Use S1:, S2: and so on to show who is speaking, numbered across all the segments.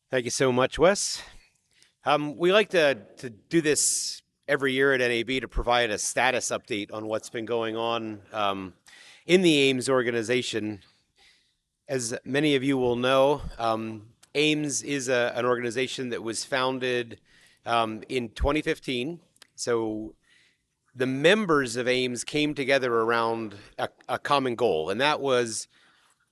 S1: Thank you so much, Wes. We like to do this every year at NAB to provide a status update on what's been going on in the AIMS organization. As many of you will know, AIMS is an organization that was founded in 2015. So the members of AIMS came together around a common goal, and that was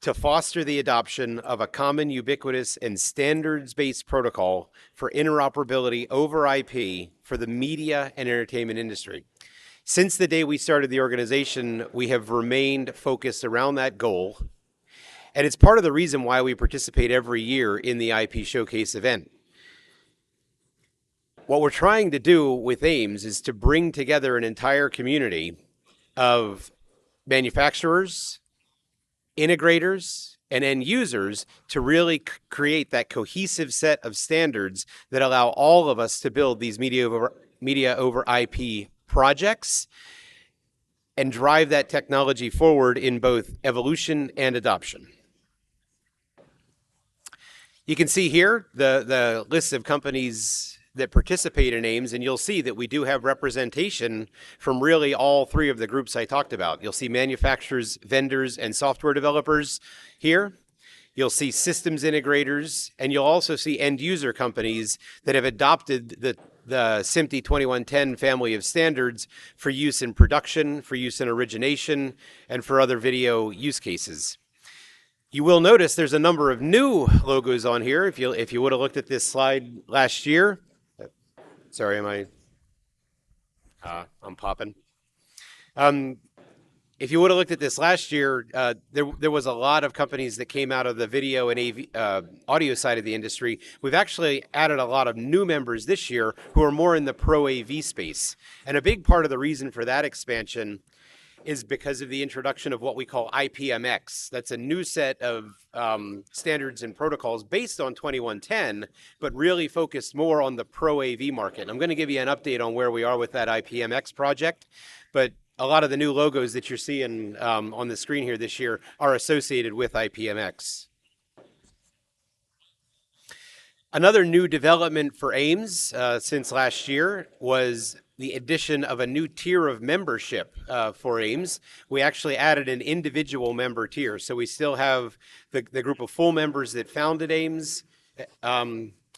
S1: to foster the adoption of a common, ubiquitous, and standards-based protocol for interoperability over IP for the media and entertainment industry. Since the day we started the organization, we have remained focused around that goal, and it's part of the reason why we participate every year in the IP Showcase event. What we're trying to do with AIMS is to bring together an entire community of manufacturers, integrators, and end users to really create that cohesive set of standards that allow all of us to build these media over IP projects and drive that technology forward in both evolution and adoption. You can see here the list of companies that participate in AIMS, and you'll see that we do have representation from really all three of the groups I talked about. You'll see manufacturers, vendors, and software developers here. You'll see systems integrators, and you'll also see end user companies that have adopted the SMPTE 2110 family of standards for use in production, for use in origination, and for other video use cases. You will notice there's a number of new logos on here. If you would have looked at this slide last year, sorry, I'm popping. If you would have looked at this last year, there was a lot of companies that came out of the video and audio side of the industry. We've actually added a lot of new members this year who are more in the pro AV space. And a big part of the reason for that expansion is because of the introduction of what we call IPMX. That's a new set of standards and protocols based on 2110, but really focused more on the pro AV market. I'm going to give you an update on where we are with that IPMX project, but a lot of the new logos that you're seeing on the screen here this year are associated with IPMX. Another new development for AIMS since last year was the addition of a new tier of membership for AIMS. We actually added an individual member tier. So we still have the group of full members that founded AIMS.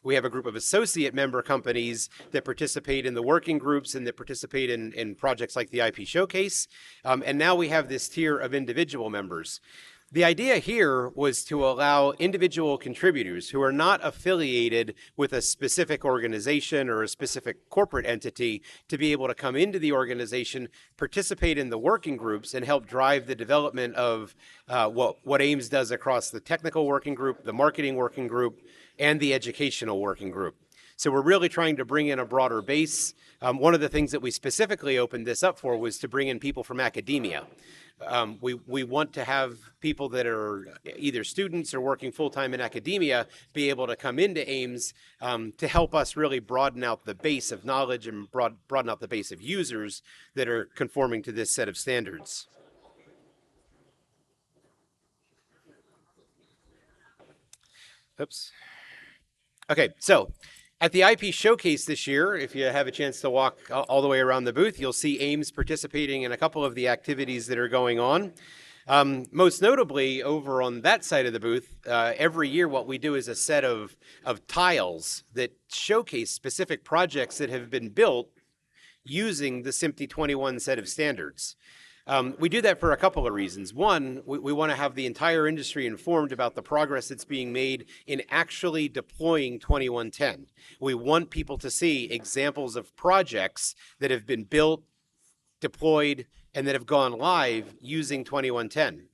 S1: We have a group of associate member companies that participate in the working groups and that participate in projects like the IP Showcase. And now we have this tier of individual members. The idea here was to allow individual contributors who are not affiliated with a specific organization or a specific corporate entity to be able to come into the organization, participate in the working groups, and help drive the development of what AIMS does across the technical working group, the marketing working group, and the educational working group. So we're really trying to bring in a broader base. One of the things that we specifically opened this up for was to bring in people from academia. We want to have people that are either students or working full-time in academia be able to come into AIMS to help us really broaden out the base of knowledge and broaden out the base of users that are conforming to this set of standards. Oops. Okay, so at the IP Showcase this year, if you have a chance to walk all the way around the booth, you'll see AIMS participating in a couple of the activities that are going on. Most notably, over on that side of the booth, every year what we do is a set of tiles that showcase specific projects that have been built using the SMPTE 21 set of standards. We do that for a couple of reasons. One, we want to have the entire industry informed about the progress that's being made in actually deploying 2110. We want people to see examples of projects that have been built, deployed, and that have gone live using 2110.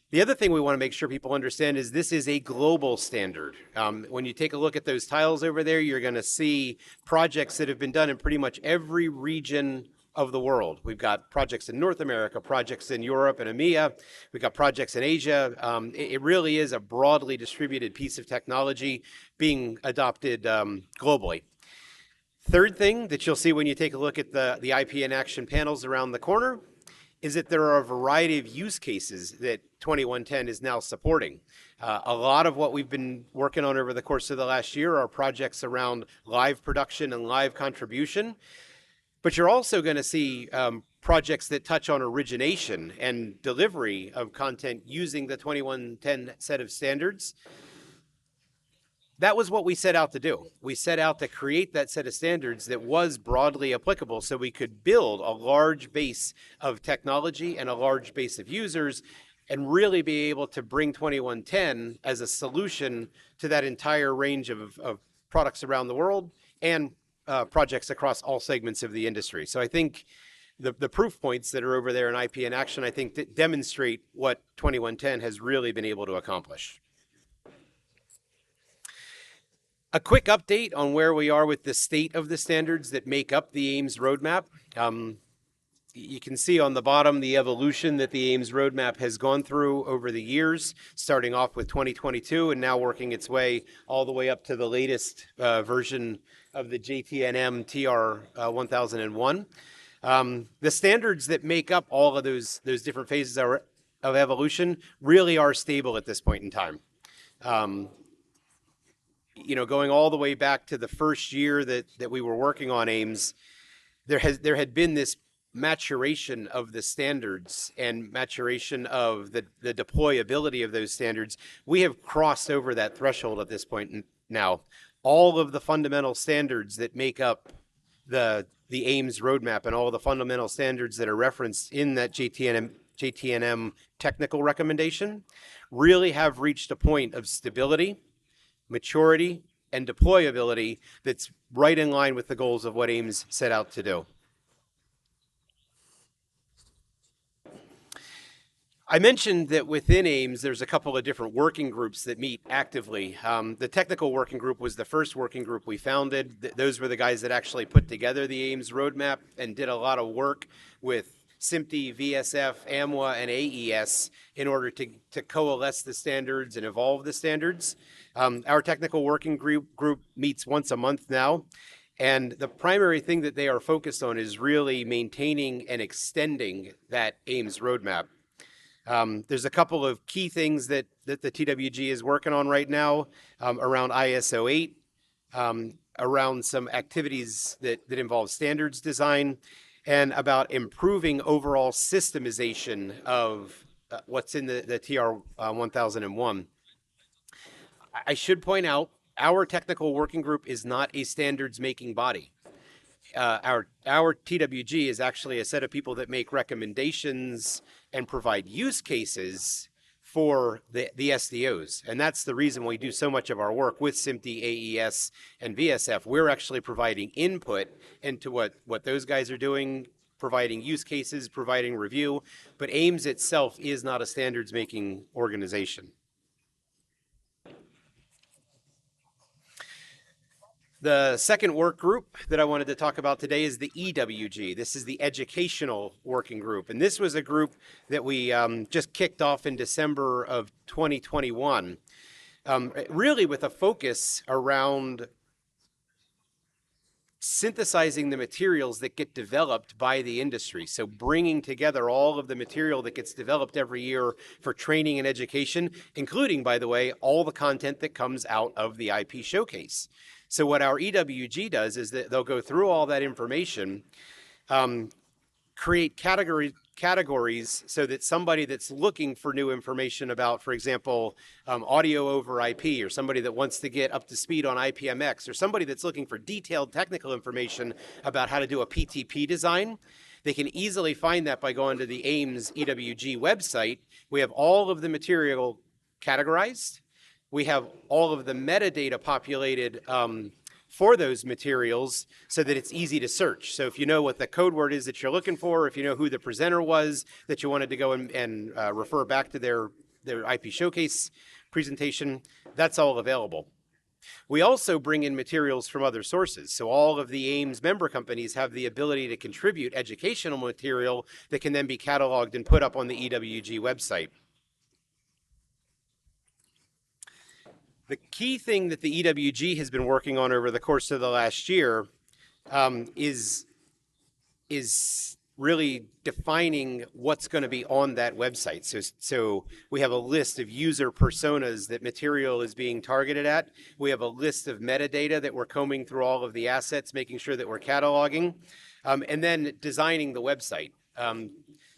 S1: The other thing we want to make sure people understand is this is a global standard. When you take a look at those tiles over there, you're going to see projects that have been done in pretty much every region of the world. We've got projects in North America, projects in Europe and EMEA. We've got projects in Asia. It really is a broadly distributed piece of technology being adopted globally. Third thing that you'll see when you take a look at the IP in action panels around the corner is that there are a variety of use cases that 2110 is now supporting. A lot of what we've been working on over the course of the last year are projects around live production and live contribution. But you're also going to see projects that touch on origination and delivery of content using the 2110 set of standards. That was what we set out to do. We set out to create that set of standards that was broadly applicable so we could build a large base of technology and a large base of users and really be able to bring 2110 as a solution to that entire range of products around the world and projects across all segments of the industry. So I think the proof points that are over there in IP in Action, I think, that demonstrate what 2110 has really been able to accomplish. A quick update on where we are with the state of the standards that make up the AIMS roadmap. You can see on the bottom the evolution that the AIMS roadmap has gone through over the years, starting off with 2022 and now working its way all the way up to the latest version of the JTNM TR 1001. The standards that make up all of those different phases of evolution really are stable at this point in time. Going all the way back to the first year that we were working on AIMS, there had been this maturation of the standards and maturation of the deployability of those standards. We have crossed over that threshold at this point now. All of the fundamental standards that make up the AIMS roadmap and all of the fundamental standards that are referenced in that JTNM technical recommendation really have reached a point of stability, maturity, and deployability that's right in line with the goals of what AIMS set out to do. I mentioned that within AIMS, there's a couple of different working groups that meet actively. The technical working group was the first working group we founded. Those were the guys that actually put together the AIMS roadmap and did a lot of work with SMPTE, VSF, AMWA, and AES in order to coalesce the standards and evolve the standards. Our technical working group meets once a month now. And the primary thing that they are focused on is really maintaining and extending that AIMS roadmap. There's a couple of key things that the TWG is working on right now around ISO 8, around some activities that involve standards design, and about improving overall systemization of what's in the TR 1001. I should point out, our technical working group is not a standards making body. Our TWG is actually a set of people that make recommendations and provide use cases for the SDOs. And that's the reason we do so much of our work with SMPTE, AES, and VSF. We're actually providing input into what those guys are doing, providing use cases, providing review. But AIMS itself is not a standards making organization. The second work group that I wanted to talk about today is the EWG. This is the Educational Working Group. And this was a group that we just kicked off in December of 2021, really with a focus around synthesizing the materials that get developed by the industry. So bringing together all of the material that gets developed every year for training and education, including, by the way, all the content that comes out of the IP Showcase. So what our EWG does is that they'll go through all that information, create categories so that somebody that's looking for new information about, for example, audio over IP, or somebody that wants to get up to speed on IPMX, or somebody that's looking for detailed technical information about how to do a PTP design, they can easily find that by going to the AIMS EWG website. We have all of the material categorized. We have all of the metadata populated for those materials so that it's easy to search. So if you know what the code word is that you're looking for, if you know who the presenter was that you wanted to go and refer back to their IP Showcase presentation, that's all available. We also bring in materials from other sources. So all of the AIMS member companies have the ability to contribute educational material that can then be cataloged and put up on the EWG website. The key thing that the EWG has been working on over the course of the last year is really defining what's going to be on that website. So we have a list of user personas that material is being targeted at. We have a list of metadata that we're combing through all of the assets, making sure that we're cataloging, and then designing the website.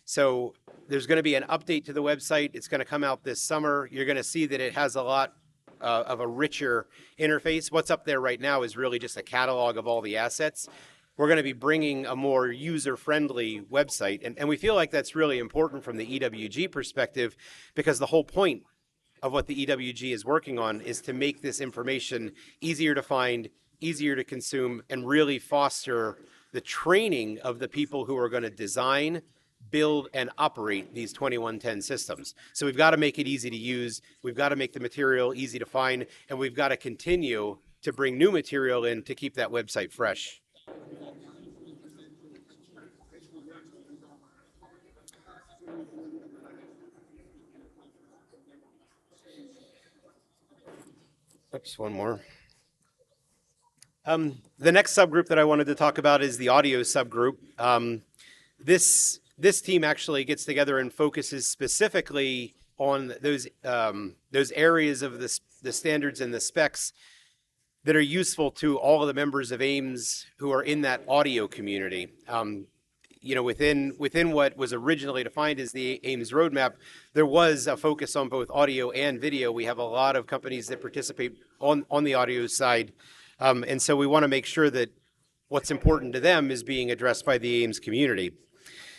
S1: So there's going to be an update to the website. It's going to come out this summer. You're going to see that it has a lot of a richer interface. What's up there right now is really just a catalog of all the assets. We're going to be bringing a more user-friendly website, and we feel like that's really important from the EWG perspective, because the whole point of what the EWG is working on is to make this information easier to find, easier to consume, and really foster the training of the people who are going to design, build, and operate these 2110 systems. So we've got to make it easy to use, we've got to make the material easy to find, and we've got to continue to bring new material in to keep that website fresh. Oops, one more. The next subgroup that I wanted to talk about is the audio subgroup. This team actually gets together and focuses specifically on those areas of the standards and the specs that are useful to all of the members of AIMS who are in that audio community. Within what was originally defined as the AIMS roadmap, there was a focus on both audio and video. We have a lot of companies that participate on the audio side. And so we want to make sure that what's important to them is being addressed by the AIMS community.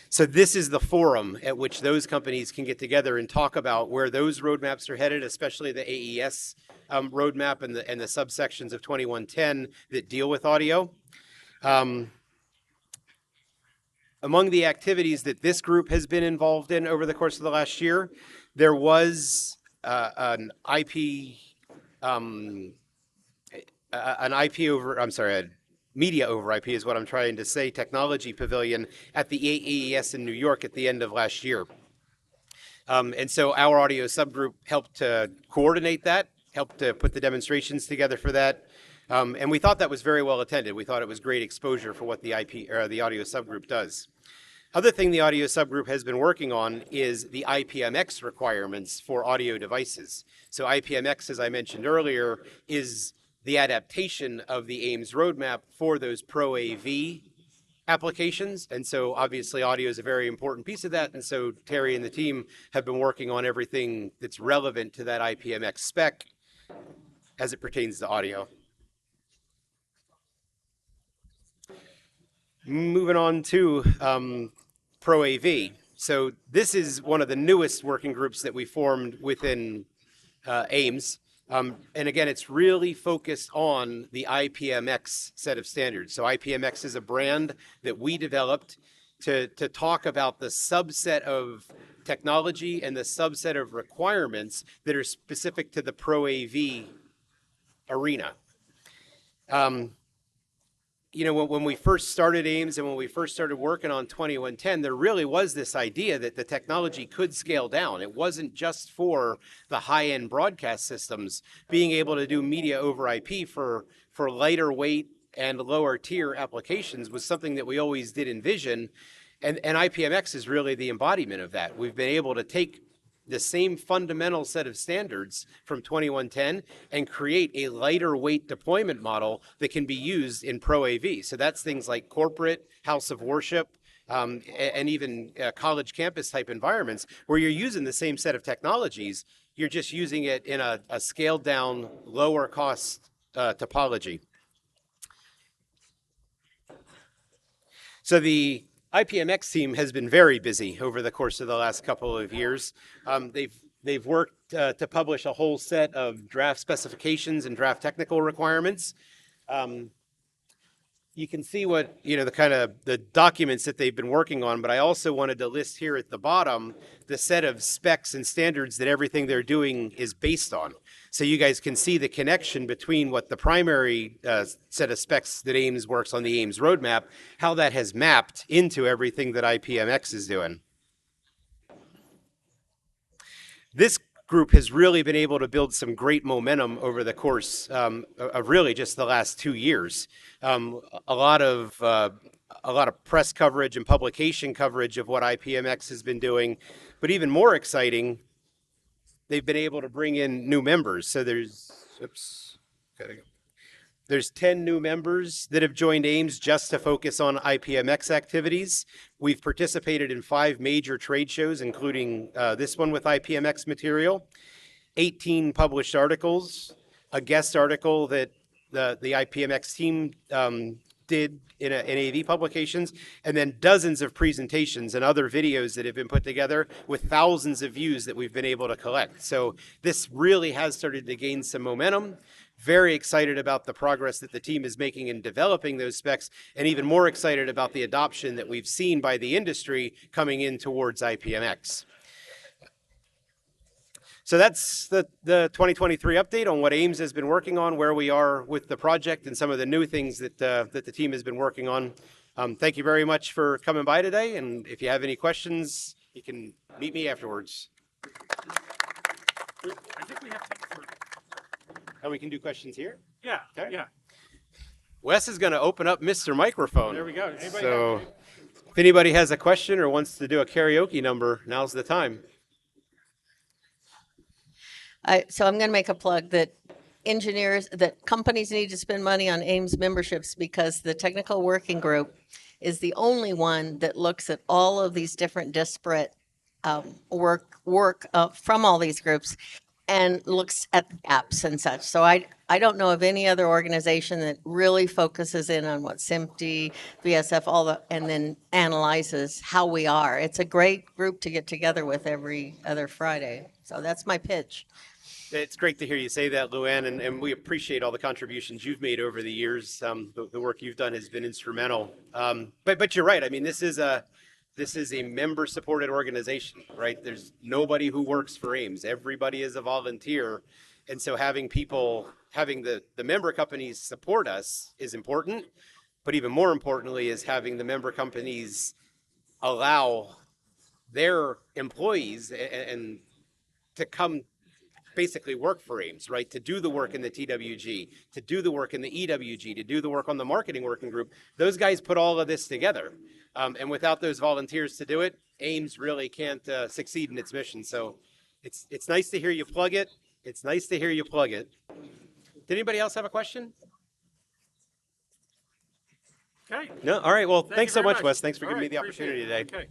S1: So this is the forum at which those companies can get together and talk about where those roadmaps are headed, especially the AES roadmap and the subsections of 2110 that deal with audio. Among the activities that this group has been involved in over the course of the last year, there was a media over IP is what I'm trying to say, technology pavilion at the AES in New York at the end of last year. And so our audio subgroup helped to coordinate that, helped to put the demonstrations together for that. And we thought that was very well attended. We thought it was great exposure for what the audio subgroup does. Other thing the audio subgroup has been working on is the IPMX requirements for audio devices. So IPMX, as I mentioned earlier, is the adaptation of the AIMS roadmap for those Pro AV applications. And so obviously audio is a very important piece of that. And so Terry and the team have been working on everything that's relevant to that IPMX spec as it pertains to audio. Moving on to Pro AV. So this is one of the newest working groups that we formed within AIMS. And again, it's really focused on the IPMX set of standards. So IPMX is a brand that we developed to talk about the subset of technology and the subset of requirements that are specific to the Pro AV arena. When we first started AIMS and when we first started working on 2110, there really was this idea that the technology could scale down. It wasn't just for the high-end broadcast systems. Being able to do media over IP for lighter weight and lower tier applications was something that we always did envision. And IPMX is really the embodiment of that. We've been able to take the same fundamental set of standards from 2110 and create a lighter weight deployment model that can be used in Pro AV. So that's things like corporate, house of worship, and even college campus type environments where you're using the same set of technologies. You're just using it in a scaled down, lower cost topology. So the IPMX team has been very busy over the course of the last couple of years. They've worked to publish a whole set of draft specifications and draft technical requirements. You can see what, the documents that they've been working on, but I also wanted to list here at the bottom the set of specs and standards that everything they're doing is based on. So you guys can see the connection between what the primary set of specs that AIMS works on the AIMS roadmap, how that has mapped into everything that IPMX is doing. This group has really been able to build some great momentum over the course of really just the last 2 years. A lot of a lot of press coverage and publication coverage of what IPMX has been doing. But even more exciting, they've been able to bring in new members. So there's 10 new members that have joined Ames just to focus on IPMX activities. We've participated in 5 major trade shows, including this one with IPMX material, 18 published articles, a guest article that the IPMX team did in NAV publications, and then dozens of presentations and other videos that have been put together with thousands of views that we've been able to collect. So this really has started to gain some momentum. Very excited about the progress that the team is making in developing those specs, and even more excited about the adoption that we've seen by the industry coming in towards IPMX. So that's the 2023 update on what Ames has been working on, where we are with the project, and some of the new things that the team has been working on. Thank you very much for coming by today, and if you have any questions, you can meet me afterwards.
S2: I think we have time for...
S1: And we can do questions here?
S2: Yeah,
S1: Okay.
S2: yeah.
S1: Wes is going to open up Mr. Microphone.
S2: There we go. Anybody
S1: So if anybody has a question or wants to do a karaoke number, now's the time.
S3: So I'm going to make a plug that companies need to spend money on Ames memberships, because the technical working group is the only one that looks at all of these different disparate work from all these groups and looks at the gaps and such. So I don't know of any other organization that really focuses in on what SMPTE, VSF, and then analyzes how we are. It's a great group to get together with every other Friday. So that's my pitch.
S1: It's great to hear you say that, Luann, and we appreciate all the contributions you've made over the years. The work you've done has been instrumental. But you're right. I mean, this is a member-supported organization, right? There's nobody who works for Ames. Everybody is a volunteer, and so having the member companies support us is important. But even more importantly is having the member companies allow their employees and to come basically work for Ames, right? To do the work in the TWG, to do the work in the EWG, to do the work on the marketing working group. Those guys put all of this together. And without those volunteers to do it, Ames really can't succeed in its mission. So it's nice to hear you plug it. It's nice to hear you plug it. Did anybody else have a question?
S2: Okay.
S1: No? All right. Well, thanks so much,
S2: much.
S1: Wes. Thanks for
S2: All
S1: giving me
S2: right,
S1: the opportunity today.
S2: Okay.